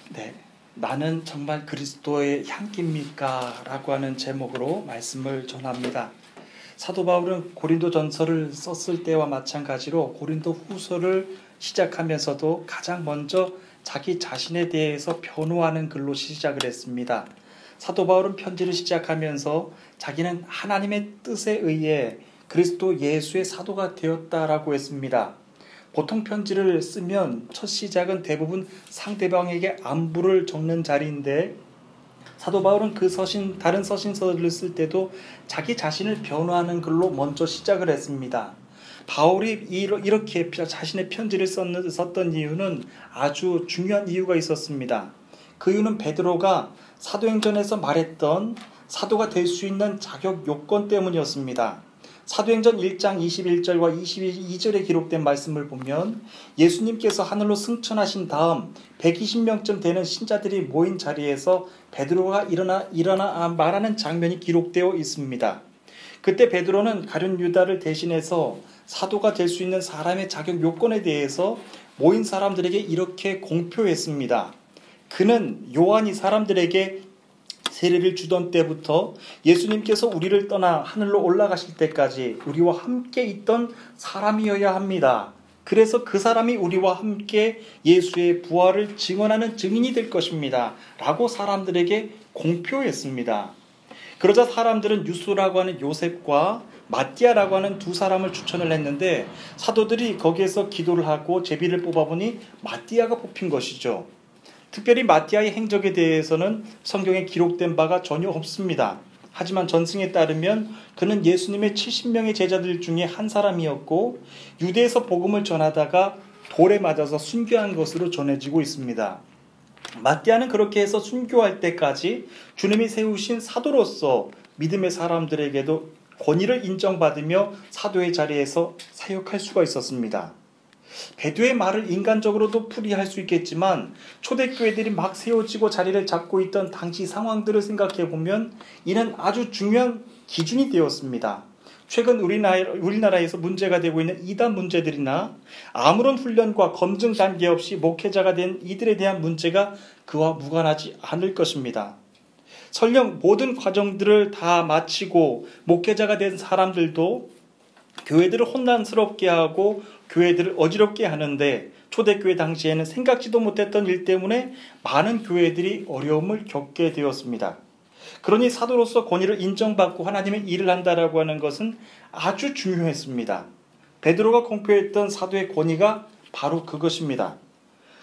네, 나는 정말 그리스도의 향기입니까? 라고 하는 제목으로 말씀을 전합니다. 사도 바울은 고린도전서를 썼을 때와 마찬가지로 고린도후서를 시작하면서도 가장 먼저 자기 자신에 대해서 변호하는 글로 시작을 했습니다. 사도 바울은 편지를 시작하면서 자기는 하나님의 뜻에 의해 그리스도 예수의 사도가 되었다라고 했습니다. 보통 편지를 쓰면 첫 시작은 대부분 상대방에게 안부를 적는 자리인데, 사도 바울은 다른 서신서를 쓸 때도 자기 자신을 변호하는 글로 먼저 시작을 했습니다. 바울이 이렇게 자신의 편지를 썼던 이유는 아주 중요한 이유가 있었습니다. 그 이유는 베드로가 사도행전에서 말했던 사도가 될 수 있는 자격 요건 때문이었습니다. 사도행전 1장 21절과 22절에 기록된 말씀을 보면 예수님께서 하늘로 승천하신 다음 120명쯤 되는 신자들이 모인 자리에서 베드로가 일어나 말하는 장면이 기록되어 있습니다. 그때 베드로는 가룟 유다를 대신해서 사도가 될 수 있는 사람의 자격 요건에 대해서 모인 사람들에게 이렇게 공표했습니다. 그는 요한이 사람들에게 세례를 주던 때부터 예수님께서 우리를 떠나 하늘로 올라가실 때까지 우리와 함께 있던 사람이어야 합니다. 그래서 그 사람이 우리와 함께 예수의 부활을 증언하는 증인이 될 것입니다. 라고 사람들에게 공표했습니다. 그러자 사람들은 유수라고 하는 요셉과 마띠아라고 하는 두 사람을 추천을 했는데, 사도들이 거기에서 기도를 하고 제비를 뽑아보니 마띠아가 뽑힌 것이죠. 특별히 마띠아의 행적에 대해서는 성경에 기록된 바가 전혀 없습니다. 하지만 전승에 따르면 그는 예수님의 70명의 제자들 중에 한 사람이었고 유대에서 복음을 전하다가 돌에 맞아서 순교한 것으로 전해지고 있습니다. 마띠아는 그렇게 해서 순교할 때까지 주님이 세우신 사도로서 믿음의 사람들에게도 권위를 인정받으며 사도의 자리에서 사역할 수가 있었습니다. 베드로의 말을 인간적으로도 풀이할 수 있겠지만 초대교회들이 막 세워지고 자리를 잡고 있던 당시 상황들을 생각해 보면 이는 아주 중요한 기준이 되었습니다. 최근 우리나라에서 문제가 되고 있는 이단 문제들이나 아무런 훈련과 검증 단계 없이 목회자가 된 이들에 대한 문제가 그와 무관하지 않을 것입니다. 설령 모든 과정들을 다 마치고 목회자가 된 사람들도 교회들을 혼란스럽게 하고 교회들을 어지럽게 하는데, 초대교회 당시에는 생각지도 못했던 일 때문에 많은 교회들이 어려움을 겪게 되었습니다. 그러니 사도로서 권위를 인정받고 하나님의 일을 한다라고 하는 것은 아주 중요했습니다. 베드로가 공표했던 사도의 권위가 바로 그것입니다.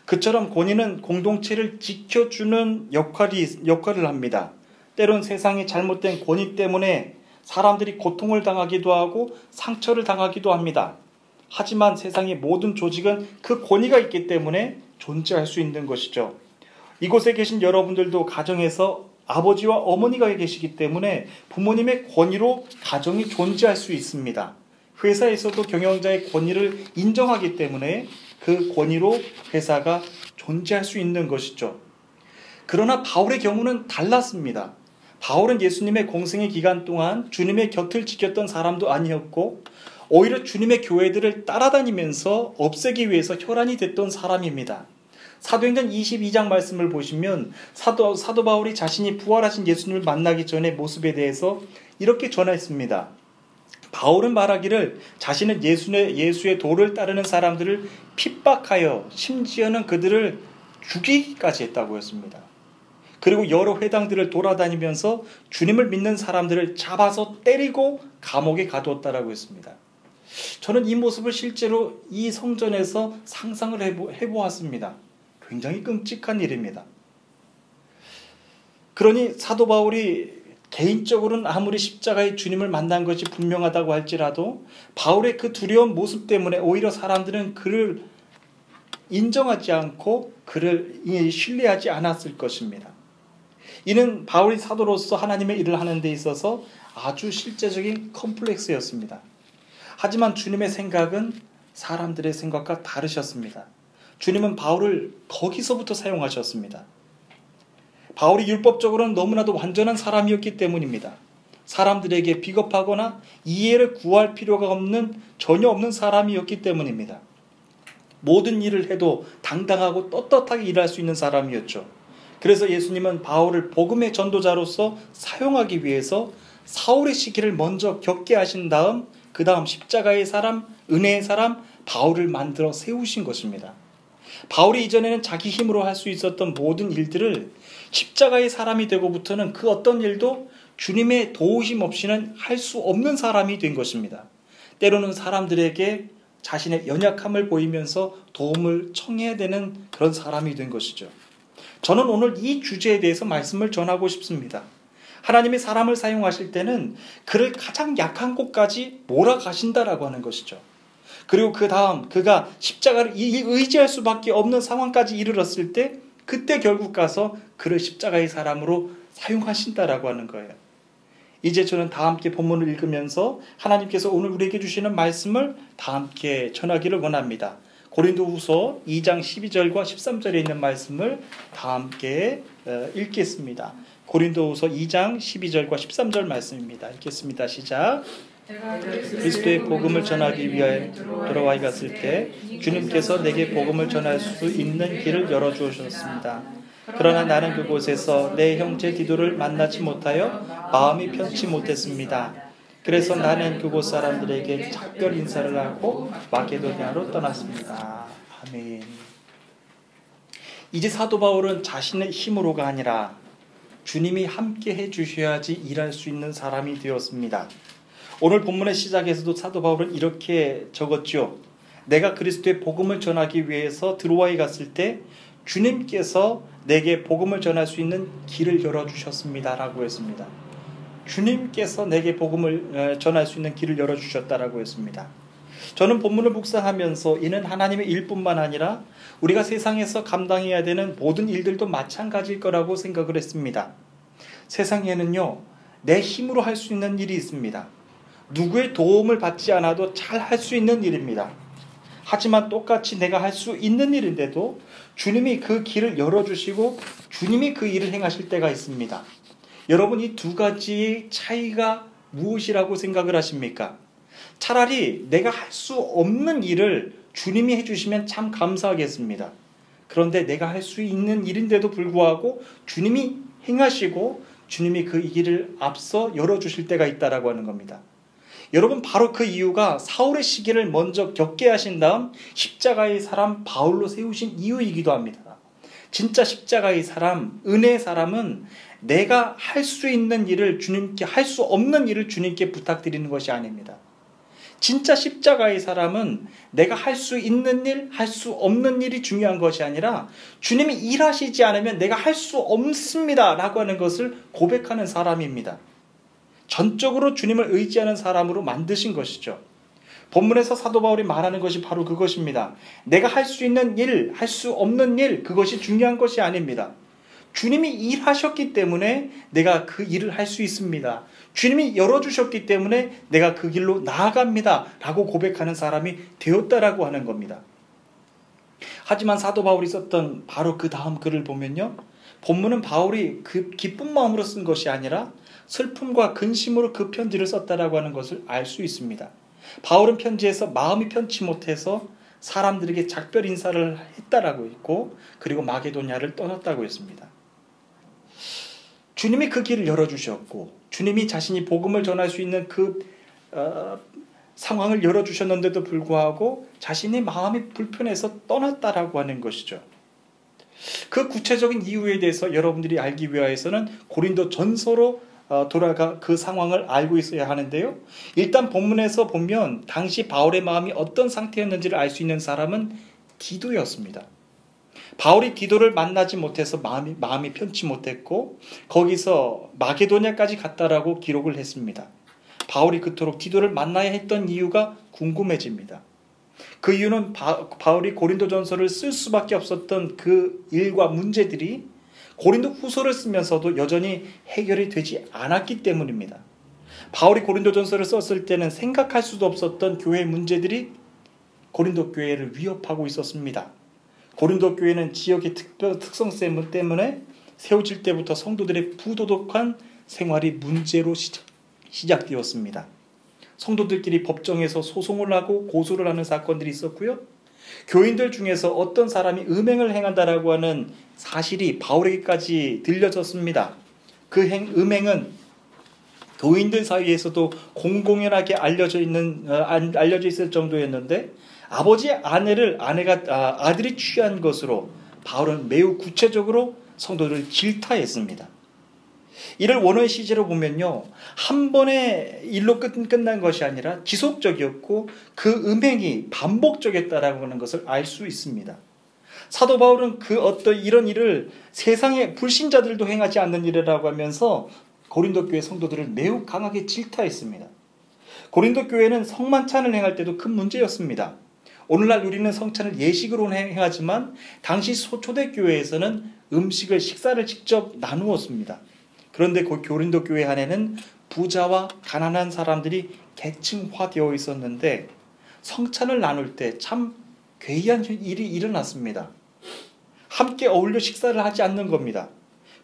그처럼 권위는 공동체를 지켜주는 역할을 합니다. 때론 세상의 잘못된 권위 때문에 사람들이 고통을 당하기도 하고 상처를 당하기도 합니다. 하지만 세상의 모든 조직은 그 권위가 있기 때문에 존재할 수 있는 것이죠. 이곳에 계신 여러분들도 가정에서 아버지와 어머니가 계시기 때문에 부모님의 권위로 가정이 존재할 수 있습니다. 회사에서도 경영자의 권위를 인정하기 때문에 그 권위로 회사가 존재할 수 있는 것이죠. 그러나 바울의 경우는 달랐습니다. 바울은 예수님의 공생의 기간 동안 주님의 곁을 지켰던 사람도 아니었고 오히려 주님의 교회들을 따라다니면서 없애기 위해서 혈안이 됐던 사람입니다. 사도행전 22장 말씀을 보시면 사도 바울이 자신이 부활하신 예수님을 만나기 전의 모습에 대해서 이렇게 전했습니다. 바울은 말하기를 자신은 예수의 도를 따르는 사람들을 핍박하여 심지어는 그들을 죽이기까지 했다고 했습니다. 그리고 여러 회당들을 돌아다니면서 주님을 믿는 사람들을 잡아서 때리고 감옥에 가두었다라고 했습니다. 저는 이 모습을 실제로 이 성전에서 상상을 해보았습니다. 굉장히 끔찍한 일입니다. 그러니 사도 바울이 개인적으로는 아무리 십자가의 주님을 만난 것이 분명하다고 할지라도 바울의 그 두려운 모습 때문에 오히려 사람들은 그를 인정하지 않고 그를 신뢰하지 않았을 것입니다. 이는 바울이 사도로서 하나님의 일을 하는 데 있어서 아주 실제적인 컴플렉스였습니다. 하지만 주님의 생각은 사람들의 생각과 다르셨습니다. 주님은 바울을 거기서부터 사용하셨습니다. 바울이 율법적으로는 너무나도 완전한 사람이었기 때문입니다. 사람들에게 비겁하거나 이해를 구할 필요가 전혀 없는 사람이었기 때문입니다. 모든 일을 해도 당당하고 떳떳하게 일할 수 있는 사람이었죠. 그래서 예수님은 바울을 복음의 전도자로서 사용하기 위해서 사울의 시기를 먼저 겪게 하신 다음 그 다음 십자가의 사람, 은혜의 사람 바울을 만들어 세우신 것입니다. 바울이 이전에는 자기 힘으로 할 수 있었던 모든 일들을 십자가의 사람이 되고부터는 그 어떤 일도 주님의 도우심 없이는 할 수 없는 사람이 된 것입니다. 때로는 사람들에게 자신의 연약함을 보이면서 도움을 청해야 되는 그런 사람이 된 것이죠. 저는 오늘 이 주제에 대해서 말씀을 전하고 싶습니다. 하나님이 사람을 사용하실 때는 그를 가장 약한 곳까지 몰아가신다라고 하는 것이죠. 그리고 그 다음 그가 십자가를 의지할 수밖에 없는 상황까지 이르렀을 때 그때 결국 가서 그를 십자가의 사람으로 사용하신다라고 하는 거예요. 이제 저는 다 함께 본문을 읽으면서 하나님께서 오늘 우리에게 주시는 말씀을 다 함께 전하기를 원합니다. 고린도후서 2장 12절과 13절에 있는 말씀을 다 함께 읽겠습니다. 고린도후서 2장 12절과 13절 말씀입니다. 읽겠습니다. 시작. 그리스도의 복음을 전하기 위하여 돌아와 갔을 때 주님께서 내게 복음을 전할 수 있는 길을 열어주셨습니다. 그러나 나는 그곳에서 내 형제 디도를 만나지 못하여 마음이 편치 못했습니다. 그래서 나는 그곳 사람들에게 작별 인사를 하고 마게도냐로 떠났습니다. 아멘. 이제 사도 바울은 자신의 힘으로가 아니라 주님이 함께 해주셔야지 일할 수 있는 사람이 되었습니다. 오늘 본문의 시작에서도 사도 바울은 이렇게 적었죠. 내가 그리스도의 복음을 전하기 위해서 드로아에 갔을 때 주님께서 내게 복음을 전할 수 있는 길을 열어주셨습니다 라고 했습니다. 주님께서 내게 복음을 전할 수 있는 길을 열어주셨다라고 했습니다. 저는 본문을 묵상하면서 이는 하나님의 일뿐만 아니라 우리가 세상에서 감당해야 되는 모든 일들도 마찬가지일 거라고 생각을 했습니다. 세상에는요, 내 힘으로 할 수 있는 일이 있습니다. 누구의 도움을 받지 않아도 잘 할 수 있는 일입니다. 하지만 똑같이 내가 할 수 있는 일인데도 주님이 그 길을 열어주시고 주님이 그 일을 행하실 때가 있습니다. 여러분, 이 두 가지의 차이가 무엇이라고 생각을 하십니까? 차라리 내가 할 수 없는 일을 주님이 해주시면 참 감사하겠습니다. 그런데 내가 할 수 있는 일인데도 불구하고 주님이 행하시고 주님이 그 길을 앞서 열어주실 때가 있다라고 하는 겁니다. 여러분, 바로 그 이유가 사울의 시기를 먼저 겪게 하신 다음 십자가의 사람 바울로 세우신 이유이기도 합니다. 진짜 십자가의 사람, 은혜의 사람은 내가 할 수 있는 일을 주님께, 할 수 없는 일을 주님께 부탁드리는 것이 아닙니다. 진짜 십자가의 사람은 내가 할 수 있는 일, 할 수 없는 일이 중요한 것이 아니라 주님이 일하시지 않으면 내가 할 수 없습니다 라고 하는 것을 고백하는 사람입니다. 전적으로 주님을 의지하는 사람으로 만드신 것이죠. 본문에서 사도 바울이 말하는 것이 바로 그것입니다. 내가 할 수 있는 일, 할 수 없는 일, 그것이 중요한 것이 아닙니다. 주님이 일하셨기 때문에 내가 그 일을 할 수 있습니다. 주님이 열어주셨기 때문에 내가 그 길로 나아갑니다 라고 고백하는 사람이 되었다라고 하는 겁니다. 하지만 사도 바울이 썼던 바로 그 다음 글을 보면요, 본문은 바울이 그 기쁜 마음으로 쓴 것이 아니라 슬픔과 근심으로 그 편지를 썼다라고 하는 것을 알 수 있습니다. 바울은 편지에서 마음이 편치 못해서 사람들에게 작별 인사를 했다라고 했고, 그리고 마게도냐를 떠났다고 했습니다. 주님이 그 길을 열어주셨고 주님이 자신이 복음을 전할 수 있는 그 상황을 열어주셨는데도 불구하고 자신의 마음이 불편해서 떠났다라고 하는 것이죠. 그 구체적인 이유에 대해서 여러분들이 알기 위해서는 고린도 전서로 돌아가 그 상황을 알고 있어야 하는데요. 일단 본문에서 보면 당시 바울의 마음이 어떤 상태였는지를 알 수 있는 사람은 디도였습니다. 바울이 디도를 만나지 못해서 마음이 편치 못했고 거기서 마게도냐까지 갔다라고 기록을 했습니다. 바울이 그토록 디도를 만나야 했던 이유가 궁금해집니다. 그 이유는 바울이 고린도전서를 쓸 수밖에 없었던 그 일과 문제들이 고린도 후서를 쓰면서도 여전히 해결이 되지 않았기 때문입니다. 바울이 고린도전서를 썼을 때는 생각할 수도 없었던 교회의 문제들이 고린도 교회를 위협하고 있었습니다. 고린도 교회는 지역의 특성 때문에 세워질 때부터 성도들의 부도덕한 생활이 문제로 시작되었습니다. 성도들끼리 법정에서 소송을 하고 고소를 하는 사건들이 있었고요. 교인들 중에서 어떤 사람이 음행을 행한다라고 하는 사실이 바울에게까지 들려졌습니다. 그 음행은 교인들 사이에서도 공공연하게 알려져 있을 정도였는데, 아버지의 아들이 취한 것으로 바울은 매우 구체적으로 성도들을 질타했습니다. 이를 원어의 시제로 보면요, 한 번의 일로 끝난 것이 아니라 지속적이었고 그 음행이 반복적이었다라고 하는 것을 알 수 있습니다. 사도 바울은 이런 일을 세상의 불신자들도 행하지 않는 일이라고 하면서 고린도 교회 성도들을 매우 강하게 질타했습니다. 고린도 교회는 성만찬을 행할 때도 큰 문제였습니다. 오늘날 우리는 성찬을 예식으로 행하지만 당시 초대교회에서는 식사를 직접 나누었습니다. 그런데 그 고린도 교회 안에는 부자와 가난한 사람들이 계층화되어 있었는데 성찬을 나눌 때 참 괴이한 일이 일어났습니다. 함께 어울려 식사를 하지 않는 겁니다.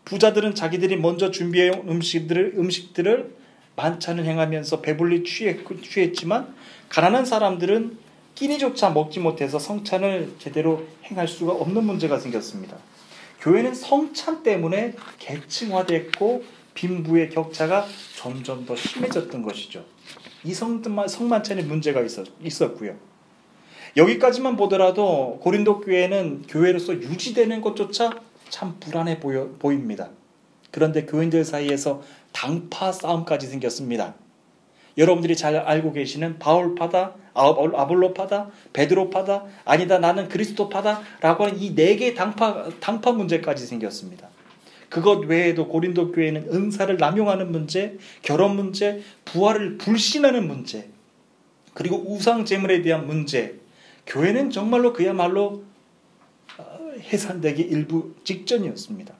부자들은 자기들이 먼저 준비해온 음식들을 만찬을 행하면서 배불리 취했지만, 가난한 사람들은 끼니조차 먹지 못해서 성찬을 제대로 행할 수가 없는 문제가 생겼습니다. 교회는 성찬 때문에 계층화됐고 빈부의 격차가 점점 더 심해졌던 것이죠. 이 성만찬에 문제가 있었고요. 여기까지만 보더라도 고린도 교회는 교회로서 유지되는 것조차 참 불안해 보입니다. 그런데 교인들 사이에서 당파 싸움까지 생겼습니다. 여러분들이 잘 알고 계시는 바울파다, 아볼로파다, 베드로파다, 아니다 나는 그리스도파다 라고 하는 이 4개의 당파 문제까지 생겼습니다. 그것 외에도 고린도 교회는 은사를 남용하는 문제, 결혼 문제, 부활을 불신하는 문제, 그리고 우상 제물에 대한 문제, 교회는 정말로 그야말로 해산되기 일부 직전이었습니다.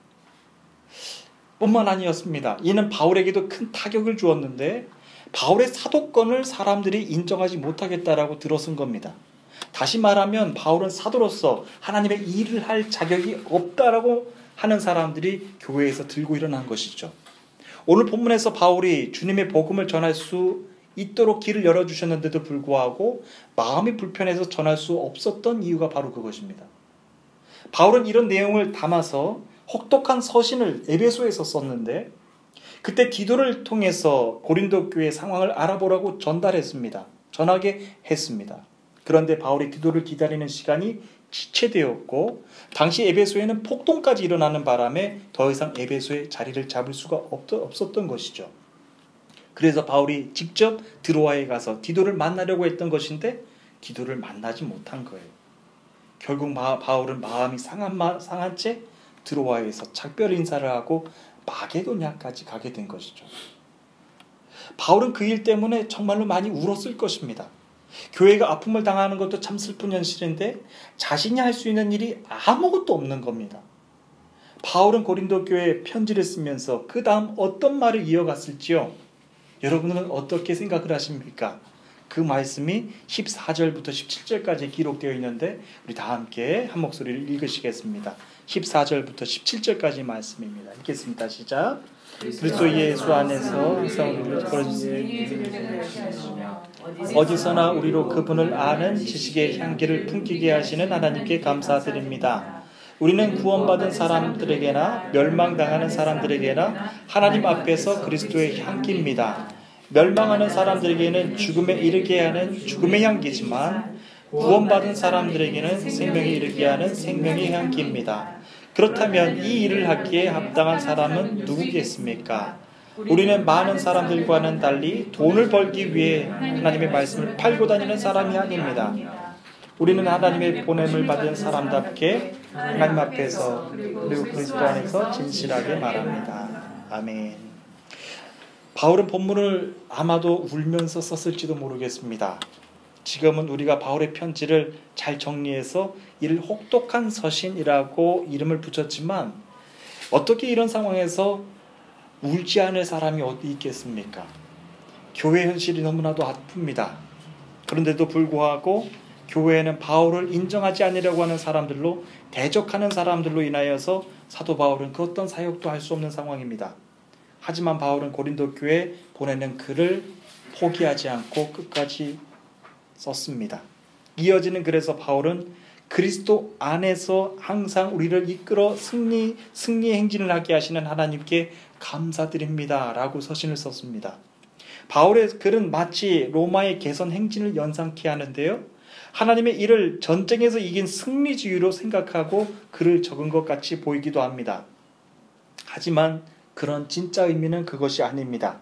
뿐만 아니었습니다. 이는 바울에게도 큰 타격을 주었는데 바울의 사도권을 사람들이 인정하지 못하겠다라고 들어선 겁니다. 다시 말하면 바울은 사도로서 하나님의 일을 할 자격이 없다라고 하는 사람들이 교회에서 들고 일어난 것이죠. 오늘 본문에서 바울이 주님의 복음을 전할 수 있도록 길을 열어주셨는데도 불구하고 마음이 불편해서 전할 수 없었던 이유가 바로 그것입니다. 바울은 이런 내용을 담아서 혹독한 서신을 에베소에서 썼는데, 그때 디도를 통해서 고린도 교회의 상황을 알아보라고 전하게 했습니다. 그런데 바울이 디도를 기다리는 시간이 지체되었고 당시 에베소에는 폭동까지 일어나는 바람에 더 이상 에베소에 자리를 잡을 수가 없었던 것이죠. 그래서 바울이 직접 드로아에 가서 디도를 만나려고 했던 것인데 디도를 만나지 못한 거예요. 결국 바울은 마음이 상한 채 드로아에서 작별 인사를 하고 마게도냐까지 가게 된 것이죠. 바울은 그 일 때문에 정말로 많이 울었을 것입니다. 교회가 아픔을 당하는 것도 참 슬픈 현실인데 자신이 할 수 있는 일이 아무것도 없는 겁니다. 바울은 고린도 교회에 편지를 쓰면서 그 다음 어떤 말을 이어갔을지요? 여러분은 어떻게 생각을 하십니까? 그 말씀이 14절부터 17절까지 기록되어 있는데 우리 다 함께 한 목소리를 읽으시겠습니다. 14절부터 17절까지 말씀입니다. 읽겠습니다. 시작. 그리스도 예수 안에서 성령을 어디서나 우리로 그분을 아는 지식의 향기를 풍기게 하시는 하나님께 감사드립니다. 우리는 구원받은 사람들에게나 멸망당하는 사람들에게나 하나님 앞에서 그리스도의 향기입니다. 멸망하는 사람들에게는 죽음에 이르게 하는 죽음의 향기지만 구원받은 사람들에게는 생명에 이르게 하는 생명의 향기입니다. 그렇다면 이 일을 하기에 합당한 사람은 누구겠습니까? 우리는 많은 사람들과는 달리 돈을 벌기 위해 하나님의 말씀을 팔고 다니는 사람이 아닙니다. 우리는 하나님의 보냄을 받은 사람답게 하나님 앞에서 그리고 그리스도 안에서 진실하게 말합니다. 아멘. 바울은 본문을 아마도 울면서 썼을지도 모르겠습니다. 지금은 우리가 바울의 편지를 잘 정리해서 이를 혹독한 서신이라고 이름을 붙였지만 어떻게 이런 상황에서 울지 않을 사람이 어디 있겠습니까? 교회 현실이 너무나도 아픕니다. 그런데도 불구하고 교회는 바울을 인정하지 않으려고 하는 사람들로, 대적하는 사람들로 인하여서 사도 바울은 그 어떤 사역도 할 수 없는 상황입니다. 하지만 바울은 고린도 교회에 보내는 글을 포기하지 않고 끝까지 썼습니다. 이어지는 글에서 바울은 그리스도 안에서 항상 우리를 이끌어 승리의 행진을 하게 하시는 하나님께 감사드립니다 라고 서신을 썼습니다. 바울의 글은 마치 로마의 개선 행진을 연상케 하는데요, 하나님의 일을 전쟁에서 이긴 승리주의로 생각하고 글을 적은 것 같이 보이기도 합니다. 하지만 그런 진짜 의미는 그것이 아닙니다.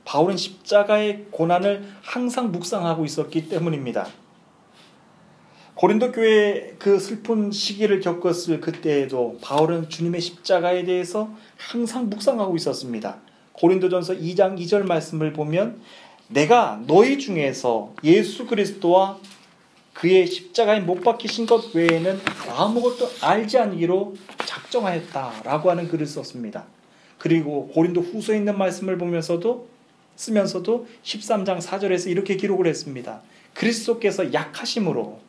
바울은 십자가의 고난을 항상 묵상하고 있었기 때문입니다. 고린도 교회의 그 슬픈 시기를 겪었을 그때에도 바울은 주님의 십자가에 대해서 항상 묵상하고 있었습니다. 고린도전서 2장 2절 말씀을 보면 내가 너희 중에서 예수 그리스도와 그의 십자가에 못 박히신 것 외에는 아무것도 알지 않기로 작정하였다라고 하는 글을 썼습니다. 그리고 고린도 후서에 있는 말씀을 쓰면서도 13장 4절에서 이렇게 기록을 했습니다. 그리스도께서 약하심으로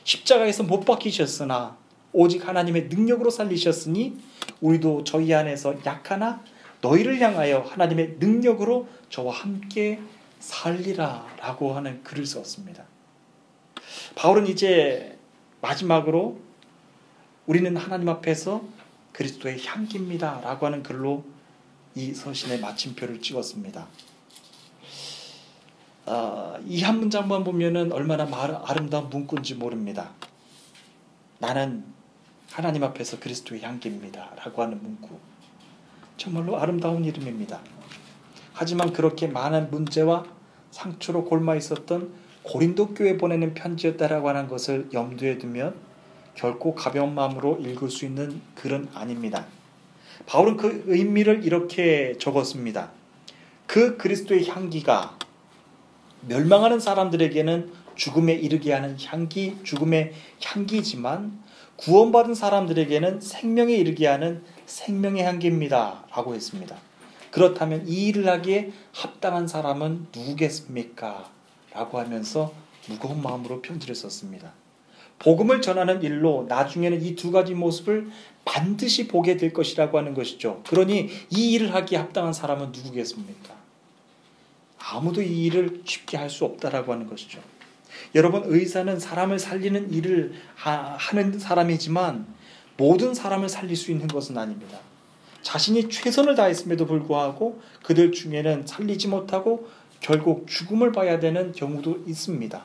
십자가에서 못 박히셨으나 오직 하나님의 능력으로 살리셨으니 우리도 저희 안에서 약하나 너희를 향하여 하나님의 능력으로 저와 함께 살리라 라고 하는 글을 썼습니다. 바울은 이제 마지막으로 우리는 하나님 앞에서 그리스도의 향기입니다 라고 하는 글로 이 서신의 마침표를 찍었습니다. 이 한 문장만 보면은 얼마나 아름다운 문구인지 모릅니다. 나는 하나님 앞에서 그리스도의 향기입니다 라고 하는 문구, 정말로 아름다운 이름입니다. 하지만 그렇게 많은 문제와 상처로 골마 있었던 고린도 교회에 보내는 편지였다라고 하는 것을 염두에 두면 결코 가벼운 마음으로 읽을 수 있는 글은 아닙니다. 바울은 그 의미를 이렇게 적었습니다. 그 그리스도의 향기가 멸망하는 사람들에게는 죽음에 이르게 하는 향기, 죽음의 향기지만 구원받은 사람들에게는 생명에 이르게 하는 생명의 향기입니다 라고 했습니다. 그렇다면 이 일을 하기에 합당한 사람은 누구겠습니까? 라고 하면서 무거운 마음으로 편지를 썼습니다. 복음을 전하는 일로 나중에는 이 두 가지 모습을 반드시 보게 될 것이라고 하는 것이죠. 그러니 이 일을 하기에 합당한 사람은 누구겠습니까? 아무도 이 일을 쉽게 할 수 없다라고 하는 것이죠. 여러분, 의사는 사람을 살리는 일을 하는 사람이지만 모든 사람을 살릴 수 있는 것은 아닙니다. 자신이 최선을 다했음에도 불구하고 그들 중에는 살리지 못하고 결국 죽음을 봐야 되는 경우도 있습니다.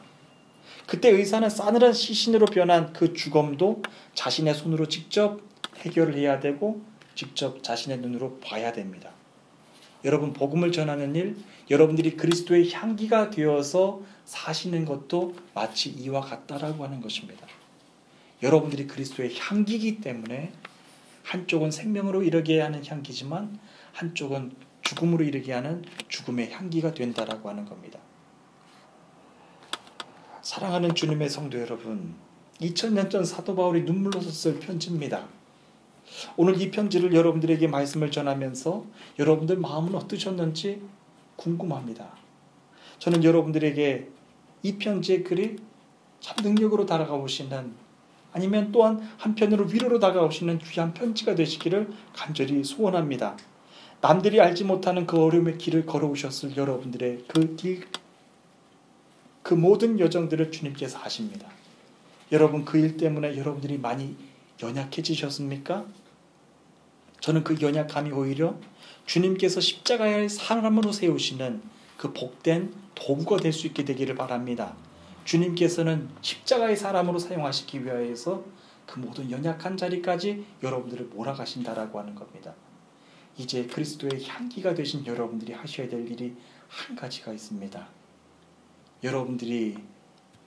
그때 의사는 싸늘한 시신으로 변한 그 죽음도 자신의 손으로 직접 해결을 해야 되고 직접 자신의 눈으로 봐야 됩니다. 여러분, 복음을 전하는 일, 여러분들이 그리스도의 향기가 되어서 사시는 것도 마치 이와 같다라고 하는 것입니다. 여러분들이 그리스도의 향기이기 때문에 한쪽은 생명으로 이르게 하는 향기지만 한쪽은 죽음으로 이르게 하는 죽음의 향기가 된다라고 하는 겁니다. 사랑하는 주님의 성도 여러분, 2000년 전 사도 바울이 눈물로 썼을 편지입니다. 오늘 이 편지를 여러분들에게 말씀을 전하면서 여러분들 마음은 어떠셨는지 궁금합니다. 저는 여러분들에게 이 편지의 글이 참 능력으로 다가오시는, 아니면 또한 한편으로 위로로 다가오시는 귀한 편지가 되시기를 간절히 소원합니다. 남들이 알지 못하는 그 어려움의 길을 걸어오셨을 여러분들의 그 길, 그 모든 여정들을 주님께서 아십니다. 여러분, 그 일 때문에 여러분들이 많이 연약해지셨습니까? 저는 그 연약함이 오히려 주님께서 십자가의 사람으로 세우시는 그 복된 도구가 될 수 있게 되기를 바랍니다. 주님께서는 십자가의 사람으로 사용하시기 위하여서 그 모든 연약한 자리까지 여러분들을 몰아가신다라고 하는 겁니다. 이제 그리스도의 향기가 되신 여러분들이 하셔야 될 일이 한 가지가 있습니다. 여러분들이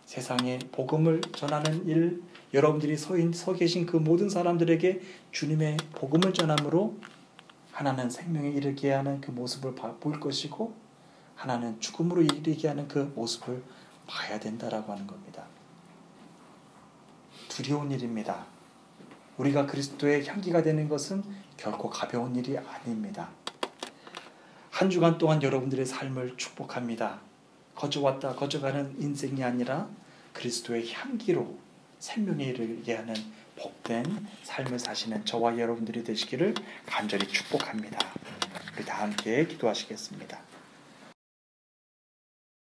세상에 복음을 전하는 일, 여러분들이 서 계신 그 모든 사람들에게 주님의 복음을 전함으로 하나는 생명에 이르게 하는 그 모습을 볼 것이고 하나는 죽음으로 이르게 하는 그 모습을 봐야 된다라고 하는 겁니다. 두려운 일입니다. 우리가 그리스도의 향기가 되는 것은 결코 가벼운 일이 아닙니다. 한 주간 동안 여러분들의 삶을 축복합니다. 거쳐왔다 거쳐가는 인생이 아니라 그리스도의 향기로 생명에 이르게 하는 복된 삶을 사시는 저와 여러분들이 되시기를 간절히 축복합니다. 우리 다 함께 기도하시겠습니다.